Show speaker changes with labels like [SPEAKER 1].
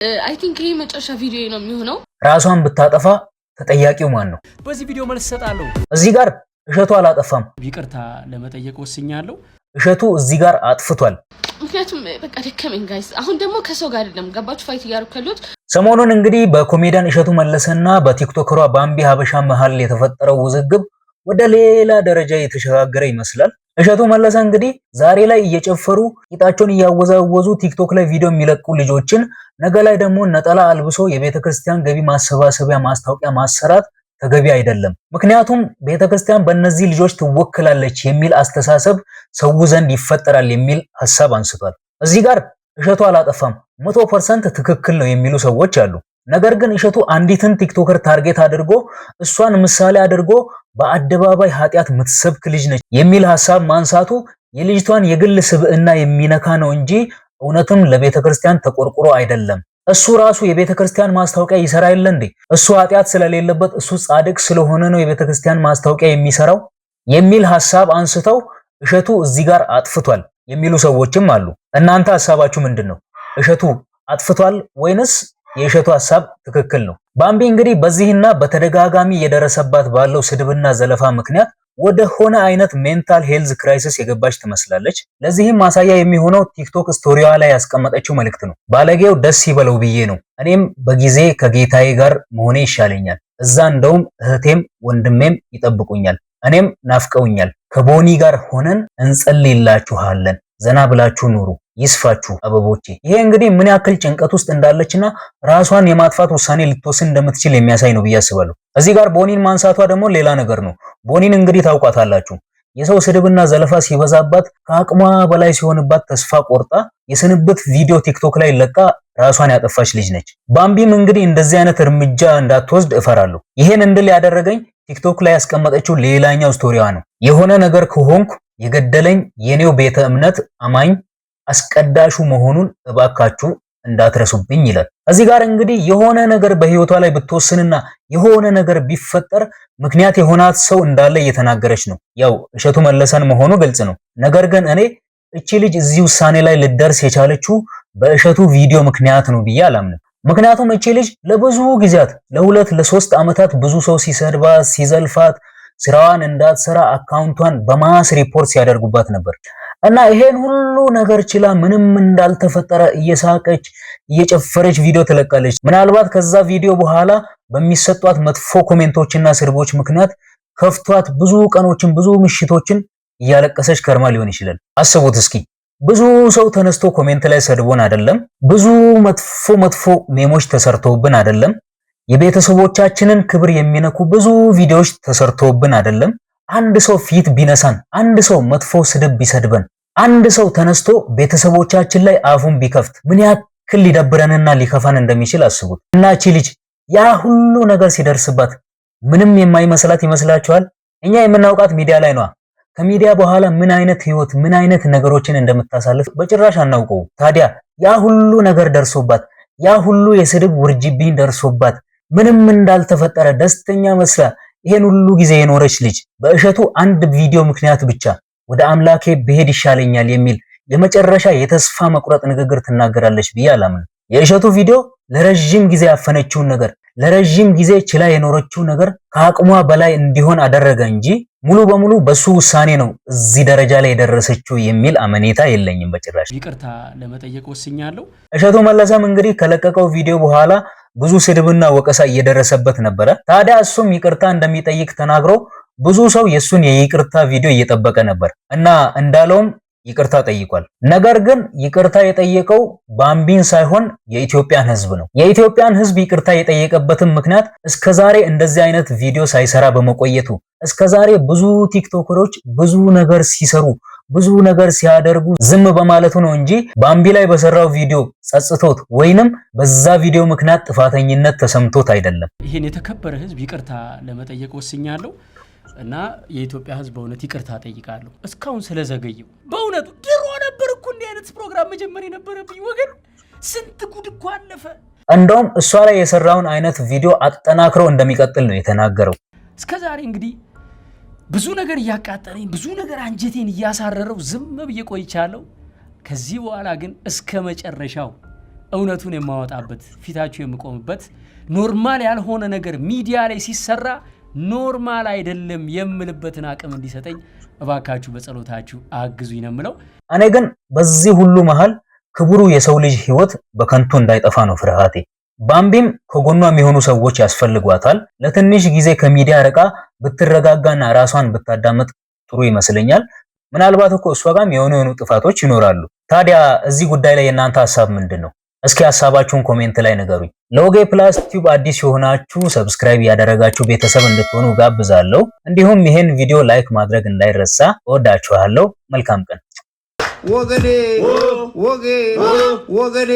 [SPEAKER 1] አይ ቲንክ ይሄ መጨረሻ ቪዲዮ ነው የሚሆነው።
[SPEAKER 2] ራሷን ብታጠፋ ተጠያቂው ማን ነው?
[SPEAKER 3] በዚህ ቪዲዮ መልስ ሰጣለሁ።
[SPEAKER 2] እዚህ ጋር እሸቱ አላጠፋም።
[SPEAKER 3] ይቅርታ ለመጠየቅ ወስኛለሁ።
[SPEAKER 2] እሸቱ እዚህ ጋር አጥፍቷል።
[SPEAKER 1] ምክንያቱም በቃ ደከመኝ ጋይስ። አሁን ደግሞ ከሰው ጋር አይደለም ገባችሁ ፋይት እያደረኩት።
[SPEAKER 2] ሰሞኑን እንግዲህ በኮሜዲያን እሸቱ መለሰና በቲክቶከሯ ባምቢ ሀበሻ መሃል የተፈጠረው ውዝግብ ወደ ሌላ ደረጃ የተሸጋገረ ይመስላል። እሸቱ መለሰ እንግዲህ ዛሬ ላይ እየጨፈሩ ቂጣቸውን እያወዛወዙ ቲክቶክ ላይ ቪዲዮ የሚለቁ ልጆችን ነገ ላይ ደግሞ ነጠላ አልብሶ የቤተክርስቲያን ገቢ ማሰባሰቢያ ማስታወቂያ ማሰራት ተገቢ አይደለም። ምክንያቱም ቤተክርስቲያን በእነዚህ ልጆች ትወክላለች የሚል አስተሳሰብ ሰው ዘንድ ይፈጠራል የሚል ሐሳብ አንስቷል። እዚህ ጋር እሸቱ አላጠፋም 100% ትክክል ነው የሚሉ ሰዎች አሉ። ነገር ግን እሸቱ አንዲትን ቲክቶከር ታርጌት አድርጎ እሷን ምሳሌ አድርጎ በአደባባይ ኃጢያት ምትሰብክ ልጅ ነች የሚል ሐሳብ ማንሳቱ የልጅቷን የግል ስብዕና የሚነካ ነው እንጂ እውነትም ለቤተክርስቲያን ተቆርቆሮ አይደለም። እሱ ራሱ የቤተክርስቲያን ማስታወቂያ ይሰራ የለ እንዴ? እሱ ኃጢያት ስለሌለበት እሱ ጻድቅ ስለሆነ ነው የቤተክርስቲያን ማስታወቂያ የሚሰራው የሚል ሐሳብ አንስተው እሸቱ እዚህ ጋር አጥፍቷል የሚሉ ሰዎችም አሉ። እናንተ ሐሳባችሁ ምንድነው? እሸቱ አጥፍቷል ወይንስ የእሸቱ ሐሳብ ትክክል ነው? ባምቢ እንግዲህ በዚህና በተደጋጋሚ የደረሰባት ባለው ስድብና ዘለፋ ምክንያት ወደ ሆነ አይነት ሜንታል ሄልዝ ክራይሲስ የገባች ትመስላለች። ለዚህም ማሳያ የሚሆነው ቲክቶክ ስቶሪዋ ላይ ያስቀመጠችው መልእክት ነው። ባለጌው ደስ ይበለው ብዬ ነው፣ እኔም በጊዜ ከጌታዬ ጋር መሆኔ ይሻለኛል። እዛ እንደውም እህቴም ወንድሜም ይጠብቁኛል፣ እኔም ናፍቀውኛል። ከቦኒ ጋር ሆነን እንጸልይላችኋለን፣ ዘና ብላችሁ ኑሩ፣ ይስፋችሁ አበቦቼ። ይሄ እንግዲህ ምን ያክል ጭንቀት ውስጥ እንዳለችና ራሷን የማጥፋት ውሳኔ ልትወስን እንደምትችል የሚያሳይ ነው ብዬ አስባለሁ። እዚህ ጋር ቦኒን ማንሳቷ ደግሞ ሌላ ነገር ነው። ቦኒን እንግዲህ ታውቋታላችሁ። የሰው ስድብና ዘለፋ ሲበዛባት ከአቅሟ በላይ ሲሆንባት ተስፋ ቆርጣ የስንብት ቪዲዮ ቲክቶክ ላይ ለቃ ራሷን ያጠፋች ልጅ ነች። ባምቢም እንግዲህ እንደዚህ አይነት እርምጃ እንዳትወስድ እፈራለሁ። ይሄን እንድል ያደረገኝ ቲክቶክ ላይ ያስቀመጠችው ሌላኛው ስቶሪዋ ነው። የሆነ ነገር ከሆንኩ የገደለኝ የኔው ቤተ እምነት አማኝ አስቀዳሹ መሆኑን እባካችሁ እንዳትረሱብኝ ይላል። እዚህ ጋር እንግዲህ የሆነ ነገር በህይወቷ ላይ ብትወስንና የሆነ ነገር ቢፈጠር ምክንያት የሆናት ሰው እንዳለ እየተናገረች ነው። ያው እሸቱ መለሰን መሆኑ ግልጽ ነው። ነገር ግን እኔ እቺ ልጅ እዚህ ውሳኔ ላይ ልደርስ የቻለችው በእሸቱ ቪዲዮ ምክንያት ነው ብዬ አላምንም። ምክንያቱም እቺ ልጅ ለብዙ ጊዜያት ለ2-3 ዓመታት ብዙ ሰው ሲሰድባት ሲዘልፋት ስራዋን እንዳትሰራ አካውንቷን በማስ ሪፖርት ሲያደርጉባት ነበር እና ይሄን ሁሉ ነገር ችላ ምንም እንዳልተፈጠረ እየሳቀች እየጨፈረች ቪዲዮ ትለቃለች። ምናልባት ከዛ ቪዲዮ በኋላ በሚሰጧት መጥፎ ኮሜንቶችና ስድቦች ምክንያት ከፍቷት ብዙ ቀኖችን ብዙ ምሽቶችን እያለቀሰች ከርማ ሊሆን ይችላል። አስቡት እስኪ ብዙ ሰው ተነስቶ ኮሜንት ላይ ሰድቦን አይደለም፣ ብዙ መጥፎ ሜሞች ተሰርተውብን አይደለም፣ የቤተሰቦቻችንን ክብር የሚነኩ ብዙ ቪዲዮዎች ተሰርተውብን አይደለም። አንድ ሰው ፊት ቢነሳን፣ አንድ ሰው መጥፎ ስድብ ቢሰድበን፣ አንድ ሰው ተነስቶ ቤተሰቦቻችን ላይ አፉን ቢከፍት ምን ያክል ሊደብረንና ሊከፋን እንደሚችል አስቡት። እና እቺ ልጅ ያ ሁሉ ነገር ሲደርስባት ምንም የማይመስላት ይመስላችኋል? እኛ የምናውቃት ሚዲያ ላይ ነው። ከሚዲያ በኋላ ምን አይነት ህይወት ምን አይነት ነገሮችን እንደምታሳልፍ በጭራሽ አናውቀው። ታዲያ ያ ሁሉ ነገር ደርሶባት ያ ሁሉ የስድብ ውርጅብኝ ደርሶባት ምንም እንዳልተፈጠረ ደስተኛ መስላ ይሄን ሁሉ ጊዜ የኖረች ልጅ በእሸቱ አንድ ቪዲዮ ምክንያት ብቻ ወደ አምላኬ ብሄድ ይሻለኛል የሚል የመጨረሻ የተስፋ መቁረጥ ንግግር ትናገራለች ብዬ አላምንም። የእሸቱ ቪዲዮ ለረጅም ጊዜ ያፈነችውን ነገር ለረጅም ጊዜ ችላ የኖረችው ነገር ከአቅሟ በላይ እንዲሆን አደረገ እንጂ ሙሉ በሙሉ በሱ ውሳኔ ነው እዚህ ደረጃ ላይ የደረሰችው የሚል አመኔታ የለኝም በጭራሽ።
[SPEAKER 3] ይቅርታ ለመጠየቅ ወስኛለሁ።
[SPEAKER 2] እሸቱ መለሰም እንግዲህ ከለቀቀው ቪዲዮ በኋላ ብዙ ስድብና ወቀሳ እየደረሰበት ነበረ። ታዲያ እሱም ይቅርታ እንደሚጠይቅ ተናግሮ ብዙ ሰው የሱን የይቅርታ ቪዲዮ እየጠበቀ ነበር እና እንዳለውም ይቅርታ ጠይቋል። ነገር ግን ይቅርታ የጠየቀው ባምቢን ሳይሆን የኢትዮጵያን ሕዝብ ነው። የኢትዮጵያን ሕዝብ ይቅርታ የጠየቀበትም ምክንያት እስከዛሬ እንደዚህ አይነት ቪዲዮ ሳይሰራ በመቆየቱ እስከዛሬ ብዙ ቲክቶከሮች ብዙ ነገር ሲሰሩ ብዙ ነገር ሲያደርጉ ዝም በማለቱ ነው እንጂ ባምቢ ላይ በሰራው ቪዲዮ ጸጽቶት ወይንም በዛ ቪዲዮ ምክንያት ጥፋተኝነት ተሰምቶት አይደለም።
[SPEAKER 3] ይሄን የተከበረ ሕዝብ ይቅርታ ለመጠየቅ ወስኛለሁ እና የኢትዮጵያ ሕዝብ በእውነት ይቅርታ ጠይቃለሁ እስካሁን ስለዘገየው። በእውነቱ ድሮ ነበር እኮ እንዲህ አይነት ፕሮግራም መጀመር የነበረብኝ ወገን። ስንት ጉድ እኮ አለፈ።
[SPEAKER 2] እንደውም እሷ ላይ የሰራውን አይነት ቪዲዮ አጠናክሮ እንደሚቀጥል ነው የተናገረው።
[SPEAKER 3] እስከዛሬ እንግዲህ ብዙ ነገር እያቃጠለኝ ብዙ ነገር አንጀቴን እያሳረረው ዝም ብዬ ቆይቻለሁ። ከዚህ በኋላ ግን እስከ መጨረሻው እውነቱን የማወጣበት ፊታችሁ የምቆምበት ኖርማል ያልሆነ ነገር ሚዲያ ላይ ሲሰራ ኖርማል አይደለም የምልበትን አቅም እንዲሰጠኝ እባካችሁ በጸሎታችሁ አግዙኝ ነው የምለው።
[SPEAKER 2] እኔ ግን በዚህ ሁሉ መሃል ክቡሩ የሰው ልጅ ህይወት በከንቱ እንዳይጠፋ ነው ፍርሃቴ። ባምቢም ከጎኗ የሚሆኑ ሰዎች ያስፈልጓታል። ለትንሽ ጊዜ ከሚዲያ ርቃ ብትረጋጋና ራሷን ብታዳምጥ ጥሩ ይመስለኛል። ምናልባት እኮ እሷ ጋርም የሆኑ ጥፋቶች ይኖራሉ። ታዲያ እዚህ ጉዳይ ላይ የእናንተ ሐሳብ ምንድነው? እስኪ ሐሳባችሁን ኮሜንት ላይ ንገሩኝ። ለኦጌ ፕላስ ቲዩብ አዲስ የሆናችሁ ሰብስክራይብ ያደረጋችሁ ቤተሰብ እንድትሆኑ ጋብዛለሁ። እንዲሁም ይሄን ቪዲዮ ላይክ ማድረግ እንዳይረሳ። እወዳችኋለሁ። መልካም ቀን። ወገኔ